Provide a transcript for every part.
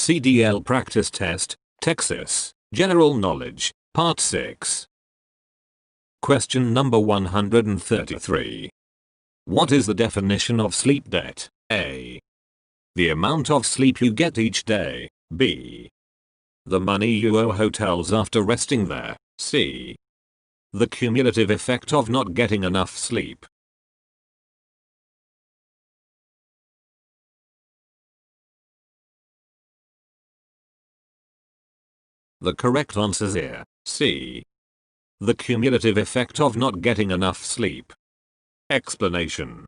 CDL Practice Test, Texas, General Knowledge, Part 6. Question number 133. What is the definition of sleep debt? A. The amount of sleep you get each day. B. The money you owe hotels after resting there. C. The cumulative effect of not getting enough sleep. The correct answer is here, C. The cumulative effect of not getting enough sleep. Explanation.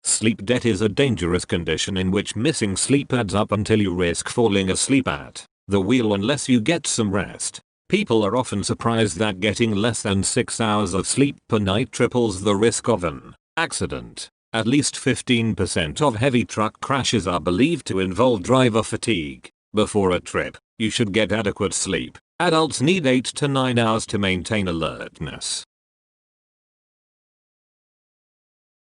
Sleep debt is a dangerous condition in which missing sleep adds up until you risk falling asleep at the wheel unless you get some rest. People are often surprised that getting less than 6 hours of sleep per night triples the risk of an accident. At least 15% of heavy truck crashes are believed to involve driver fatigue. Before a trip, you should get adequate sleep. Adults need 8 to 9 hours to maintain alertness.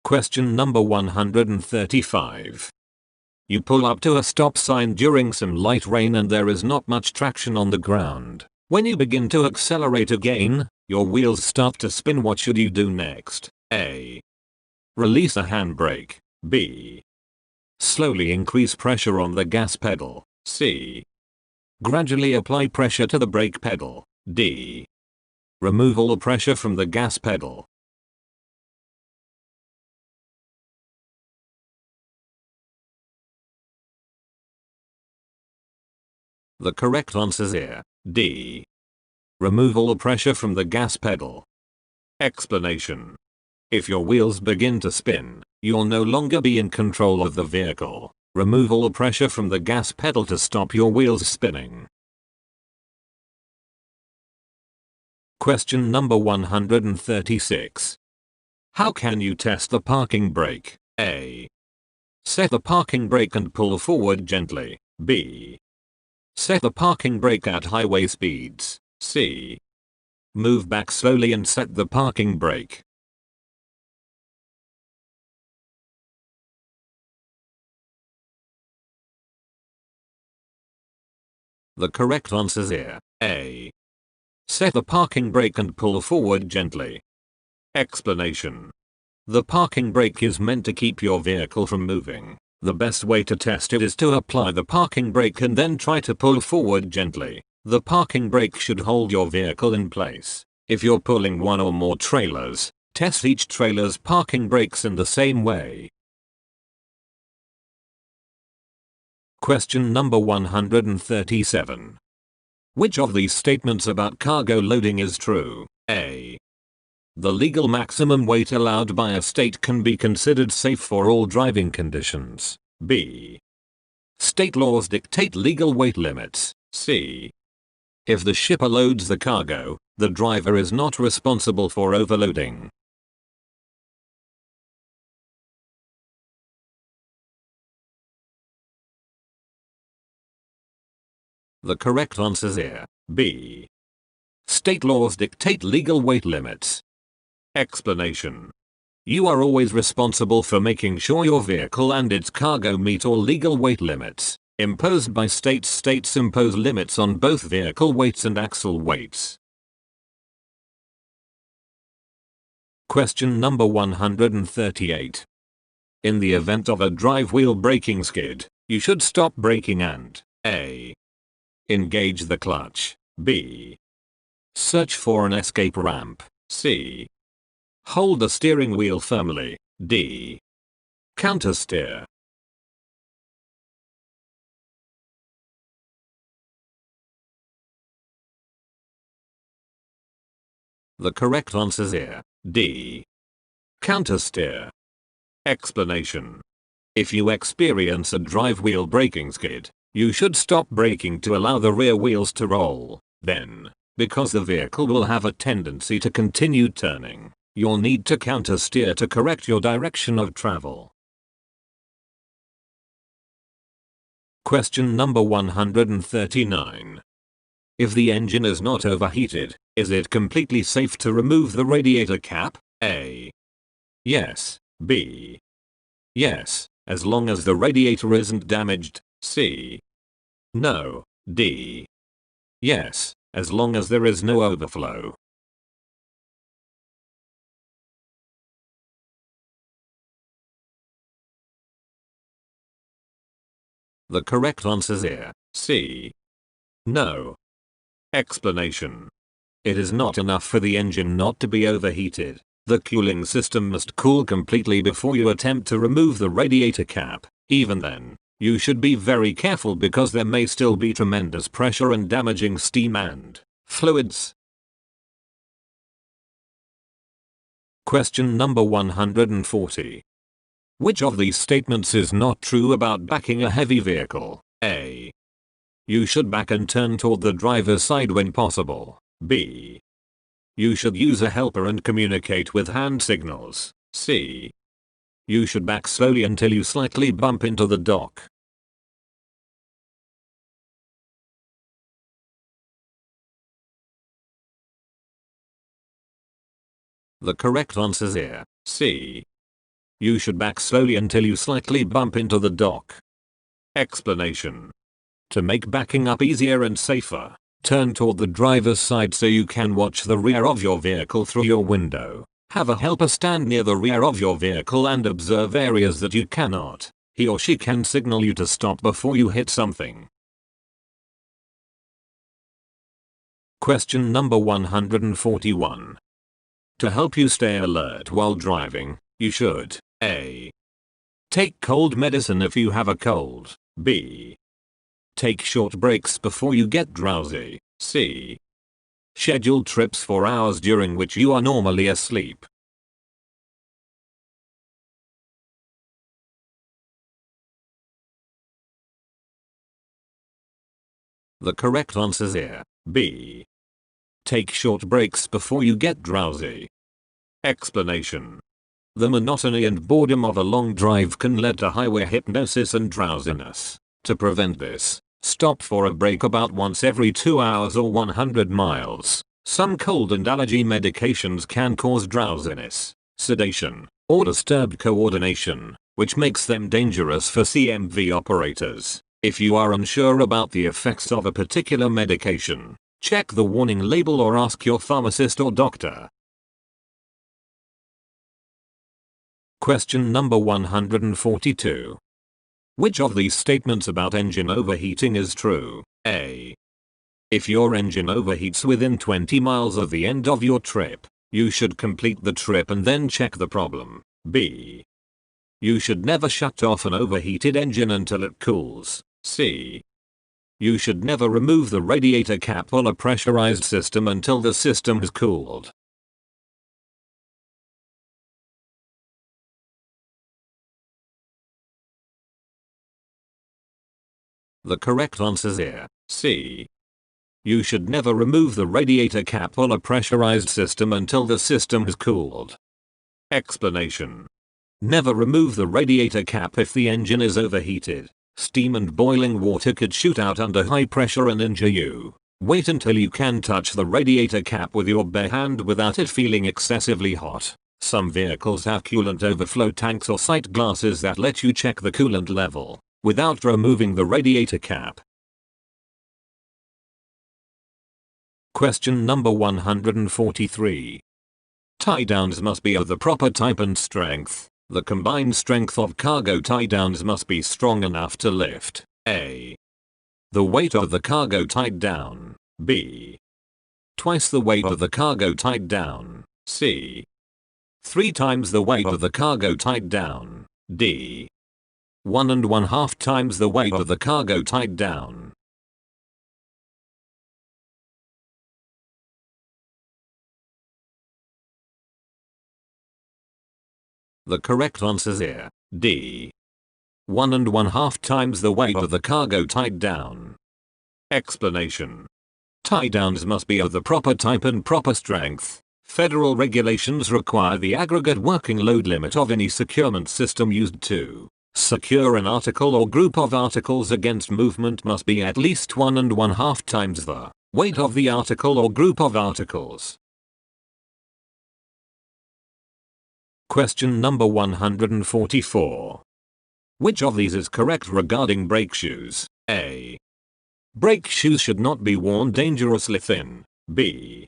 Question number 135. You pull up to a stop sign during some light rain and there is not much traction on the ground. When you begin to accelerate again, your wheels start to spin. What should you do next? A. Release the handbrake. B. Slowly increase pressure on the gas pedal. C. Gradually apply pressure to the brake pedal. D. Remove all the pressure from the gas pedal. The correct answer is here, D. Remove all the pressure from the gas pedal. Explanation. If your wheels begin to spin, you'll no longer be in control of the vehicle. Remove all the pressure from the gas pedal to stop your wheels spinning. Question number 136. How can you test the parking brake? A. Set the parking brake and pull forward gently. B. Set the parking brake at highway speeds. C. Move back slowly and set the parking brake. The correct answer is here, A. Set the parking brake and pull forward gently. Explanation. The parking brake is meant to keep your vehicle from moving. The best way to test it is to apply the parking brake and then try to pull forward gently. The parking brake should hold your vehicle in place. If you're pulling one or more trailers, test each trailer's parking brakes in the same way. Question number 137. Which of these statements about cargo loading is true? A. The legal maximum weight allowed by a state can be considered safe for all driving conditions. B. State laws dictate legal weight limits. C. If the shipper loads the cargo, the driver is not responsible for overloading. The correct answer is here, B. State laws dictate legal weight limits. Explanation. You are always responsible for making sure your vehicle and its cargo meet all legal weight limits imposed by states. States impose limits on both vehicle weights and axle weights. Question number 138. In the event of a drive wheel braking skid, you should stop braking and A. Engage the clutch. B. Search for an escape ramp. C. Hold the steering wheel firmly. D. Countersteer. The correct answer is here, D. Countersteer. Explanation. If you experience a drive wheel braking skid, you should stop braking to allow the rear wheels to roll. Then, because the vehicle will have a tendency to continue turning, you'll need to countersteer to correct your direction of travel. Question number 139. If the engine is not overheated, is it completely safe to remove the radiator cap? A. Yes. B. Yes, as long as the radiator isn't damaged. C. No. D. Yes, as long as there is no overflow. The correct answers here. C. No. Explanation. It is not enough for the engine not to be overheated. The cooling system must cool completely before you attempt to remove the radiator cap. Even then, you should be very careful because there may still be tremendous pressure and damaging steam and fluids. Question number 140. Which of these statements is not true about backing a heavy vehicle? A. You should back and turn toward the driver's side when possible. B. You should use a helper and communicate with hand signals. C. You should back slowly until you slightly bump into the dock. The correct answers here. C. You should back slowly until you slightly bump into the dock. Explanation. To make backing up easier and safer, turn toward the driver's side so you can watch the rear of your vehicle through your window. Have a helper stand near the rear of your vehicle and observe areas that you cannot. He or she can signal you to stop before you hit something. Question number 141. To help you stay alert while driving, you should A. Take cold medicine if you have a cold. B. Take short breaks before you get drowsy. C. Schedule trips for hours during which you are normally asleep. The correct answers here. B. Take short breaks before you get drowsy. Explanation. The monotony and boredom of a long drive can lead to highway hypnosis and drowsiness. To prevent this, stop for a break about once every 2 hours or 100 miles. Some cold and allergy medications can cause drowsiness, sedation, or disturbed coordination, which makes them dangerous for CMV operators. If you are unsure about the effects of a particular medication, check the warning label or ask your pharmacist or doctor. Question number 142. Which of these statements about engine overheating is true? A. If your engine overheats within 20 miles of the end of your trip, you should complete the trip and then check the problem. B. You should never shut off an overheated engine until it cools. C. You should never remove the radiator cap on a pressurized system until the system has cooled. The correct answers here. C. You should never remove the radiator cap on a pressurized system until the system has cooled. Explanation. Never remove the radiator cap if the engine is overheated. Steam and boiling water could shoot out under high pressure and injure you. Wait until you can touch the radiator cap with your bare hand without it feeling excessively hot. Some vehicles have coolant overflow tanks or sight glasses that let you check the coolant level without removing the radiator cap. Question number 143. Tie downs must be of the proper type and strength. The combined strength of cargo tie downs must be strong enough to lift A. the weight of the cargo tied down. B. twice the weight of the cargo tied down. C. 3 times the weight of the cargo tied down. D. 1.5 times the weight of the cargo tied down. The correct answers here. D. 1.5 times the weight of the cargo tied down. Explanation. Tie downs must be of the proper type and proper strength. Federal regulations require the aggregate working load limit of any securement system used to secure an article or group of articles against movement must be at least 1.5 times the weight of the article or group of articles. Question number 144. Which of these is correct regarding brake shoes? A. Brake shoes should not be worn dangerously thin. B.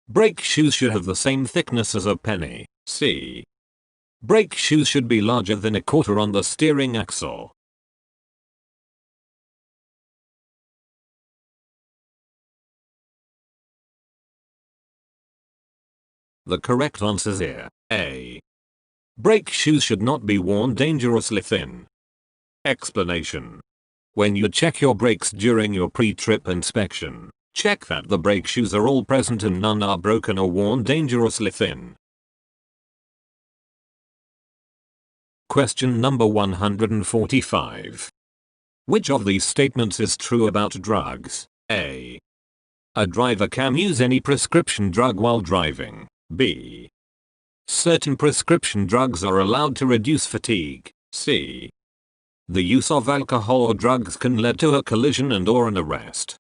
Brake shoes should have the same thickness as a penny. C. Brake shoes should be larger than a quarter on the steering axle. The correct answers here. A. Brake shoes should not be worn dangerously thin. Explanation. When you check your brakes during your pre-trip inspection, check that the brake shoes are all present and none are broken or worn dangerously thin. Question number 145. Which of these statements is true about drugs? A. A driver can use any prescription drug while driving. B. Certain prescription drugs are allowed to reduce fatigue. C. The use of alcohol or drugs can lead to a collision and/or an arrest.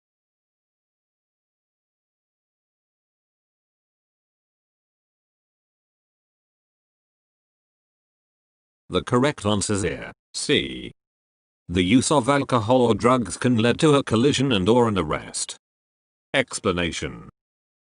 The correct answers here. C. The use of alcohol or drugs can lead to a collision and/or an arrest. Explanation.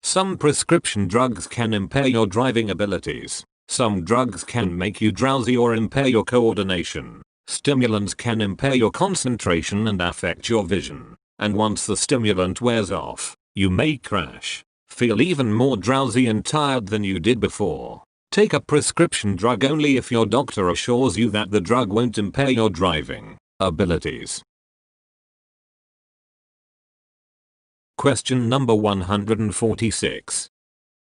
Some prescription drugs can impair your driving abilities. Some drugs can make you drowsy or impair your coordination. Stimulants can impair your concentration and affect your vision. And once the stimulant wears off, you may crash, feel even more drowsy and tired than you did before. Take a prescription drug only if your doctor assures you that the drug won't impair your driving abilities. Question number 146.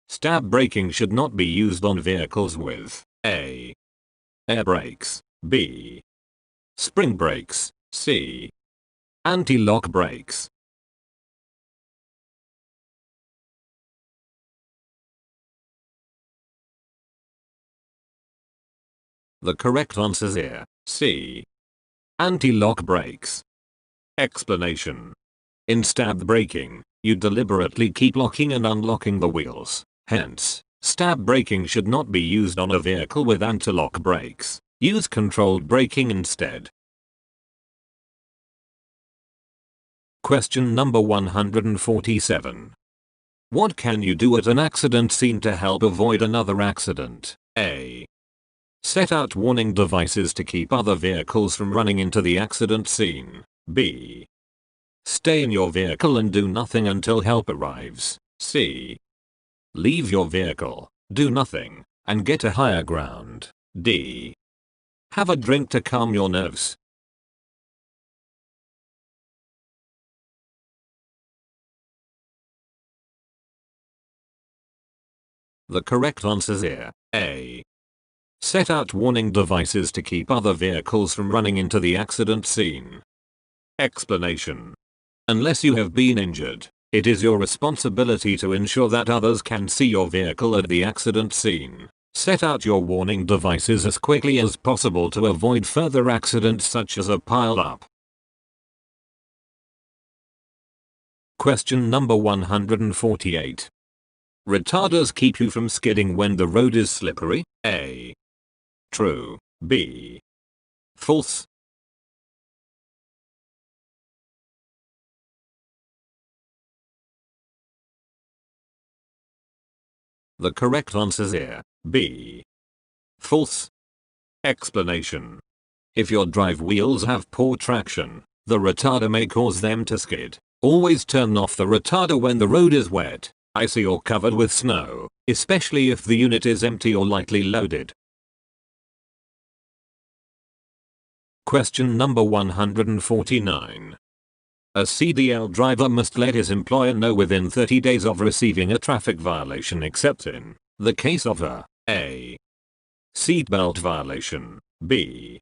Stab braking should not be used on vehicles with A. Air brakes. B. Spring brakes. C. Anti-lock brakes. The correct answers here. C. Anti-lock brakes. Explanation. In stab braking, you deliberately keep locking and unlocking the wheels. Hence, stab braking should not be used on a vehicle with anti-lock brakes. Use controlled braking instead. Question number 147. What can you do at an accident scene to help avoid another accident? A. Set out warning devices to keep other vehicles from running into the accident scene. B. Stay in your vehicle and do nothing until help arrives. C. Leave your vehicle, do nothing, and get to higher ground. D. Have a drink to calm your nerves. The correct answers here. A. Set out warning devices to keep other vehicles from running into the accident scene. Explanation. Unless you have been injured, it is your responsibility to ensure that others can see your vehicle at the accident scene. Set out your warning devices as quickly as possible to avoid further accidents such as a pile-up. Question number 148. Retarders keep you from skidding when the road is slippery? A. True. B. False. The correct answers here. B. False. Explanation. If your drive wheels have poor traction, the retarder may cause them to skid. Always turn off the retarder when the road is wet, icy or covered with snow, especially if the unit is empty or lightly loaded. Question number 149. A CDL driver must let his employer know within 30 days of receiving a traffic violation except in the case of a seatbelt violation, B.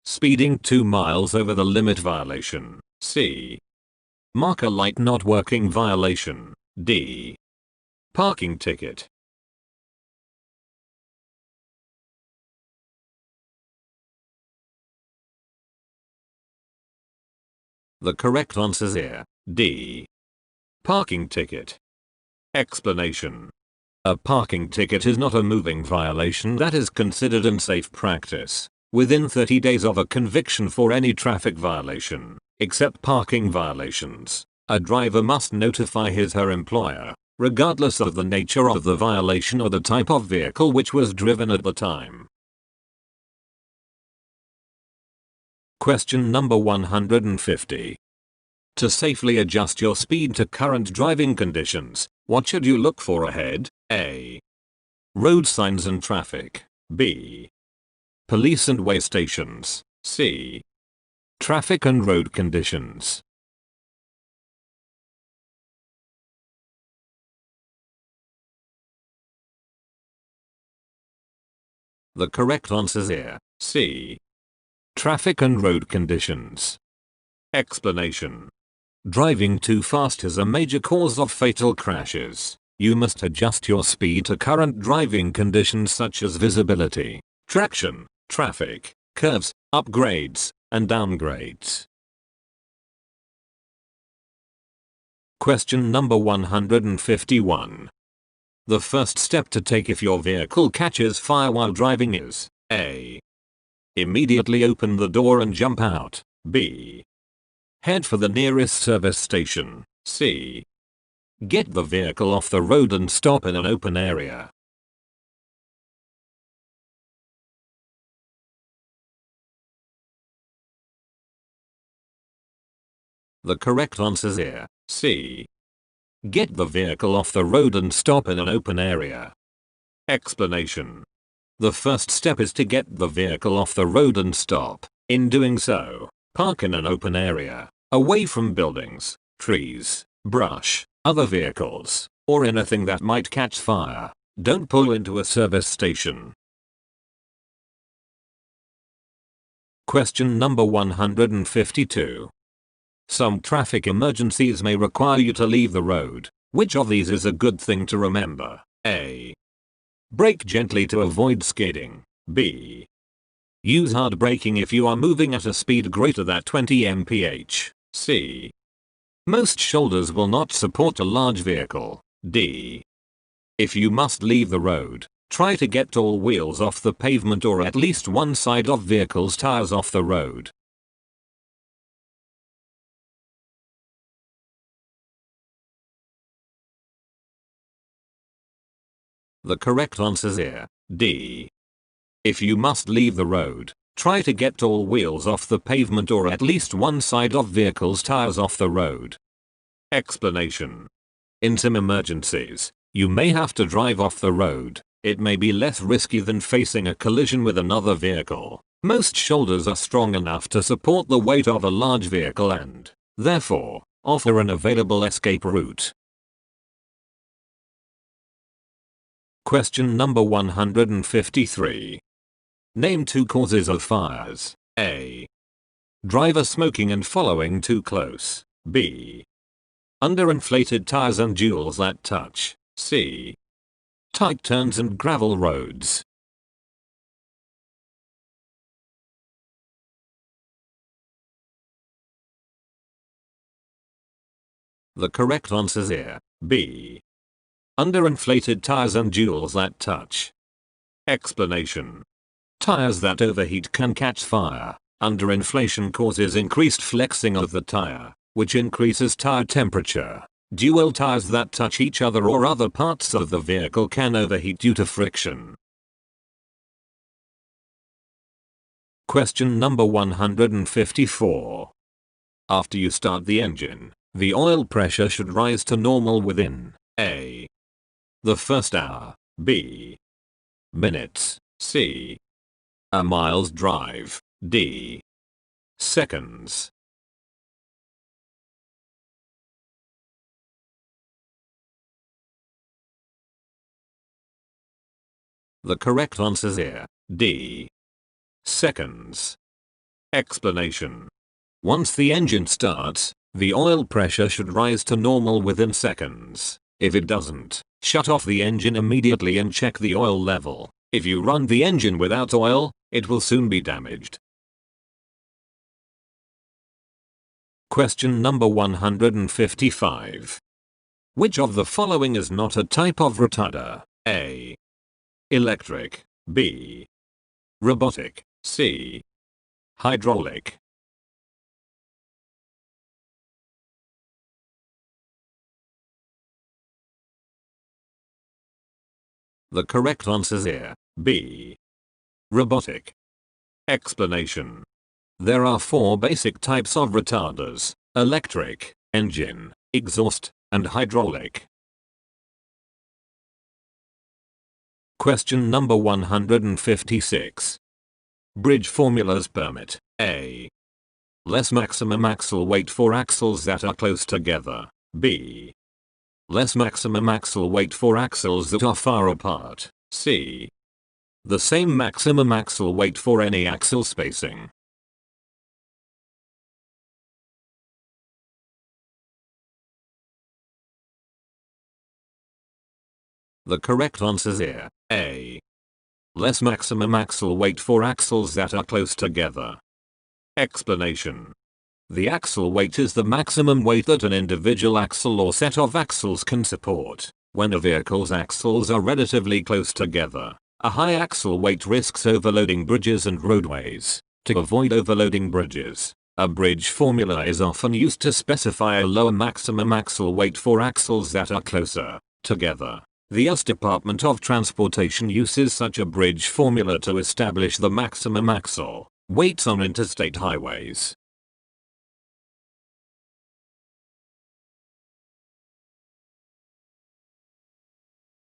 Speeding 2 miles over the limit violation, C. Marker light not working violation, D. Parking ticket. The correct answers here. D. Parking ticket. Explanation. A parking ticket is not a moving violation that is considered unsafe practice. Within 30 days of a conviction for any traffic violation, Except parking violations, a driver must notify his/her employer, regardless of the nature of the violation or the type of vehicle which was driven at the time. Question number 150. To safely adjust your speed to current driving conditions, what should you look for ahead? A. Road signs and traffic. B. Police and way stations. C. Traffic and road conditions. The correct answer is here. C. Traffic and road conditions. Explanation. Driving too fast is a major cause of fatal crashes. You must adjust your speed to current driving conditions such as visibility, traction, traffic, curves, upgrades, and downgrades. Question number 151. The first step to take if your vehicle catches fire while driving is A. Immediately open the door and jump out. B. Head for the nearest service station. C. Get the vehicle off the road and stop in an open area. The correct answer is here. C. Get the vehicle off the road and stop in an open area. Explanation. The first step is to get the vehicle off the road and stop. In doing so, park in an open area, away from buildings, trees, brush, other vehicles, or anything that might catch fire. Don't pull into a service station. Question number 152. Some traffic emergencies may require you to leave the road. Which of these is a good thing to remember? A. Brake gently to avoid skidding. B. Use hard braking if you are moving at a speed greater than 20 mph. C. Most shoulders will not support a large vehicle. D. If you must leave the road, try to get all wheels off the pavement or at least one side of vehicle's tires off the road. The correct answer is here. D. If you must leave the road, try to get all wheels off the pavement or at least one side of vehicle's tires off the road. Explanation. In some emergencies, you may have to drive off the road. It may be less risky than facing a collision with another vehicle. Most shoulders are strong enough to support the weight of a large vehicle and, therefore, offer an available escape route. Question number 153. Name two causes of fires. A. Driver smoking and following too close. B. Underinflated tires and jewels that touch. C. Tight turns and gravel roads. The correct answer is here. B. Underinflated tires and jewels that touch. Explanation. Tires that overheat can catch fire. Underinflation causes increased flexing of the tire, which increases tire temperature. Dual tires that touch each other or other parts of the vehicle can overheat due to friction. Question number 154. After you start the engine, the oil pressure should rise to normal within A. the first hour, B. minutes, C. a mile's drive, D. seconds. The correct answer is here. D. seconds. Explanation. Once the engine starts, the oil pressure should rise to normal within seconds. If it doesn't, shut off the engine immediately and check the oil level. If you run the engine without oil, it will soon be damaged. Question number 155. Which of the following is not a type of retarder? A. electric, B. robotic, C. hydraulic. The correct answers here. B. Robotic. Explanation. There are 4 basic types of retarders: electric, engine, exhaust, and hydraulic. Question number 156. Bridge formulas permit A. Less maximum axle weight for axles that are close together. B. Less maximum axle weight for axles that are far apart. C. The same maximum axle weight for any axle spacing. The correct answers here. A. Less maximum axle weight for axles that are close together. Explanation. The axle weight is the maximum weight that an individual axle or set of axles can support. When a vehicle's axles are relatively close together, a high axle weight risks overloading bridges and roadways. To avoid overloading bridges, a bridge formula is often used to specify a lower maximum axle weight for axles that are closer together. The U.S. Department of Transportation uses such a bridge formula to establish the maximum axle weights on interstate highways.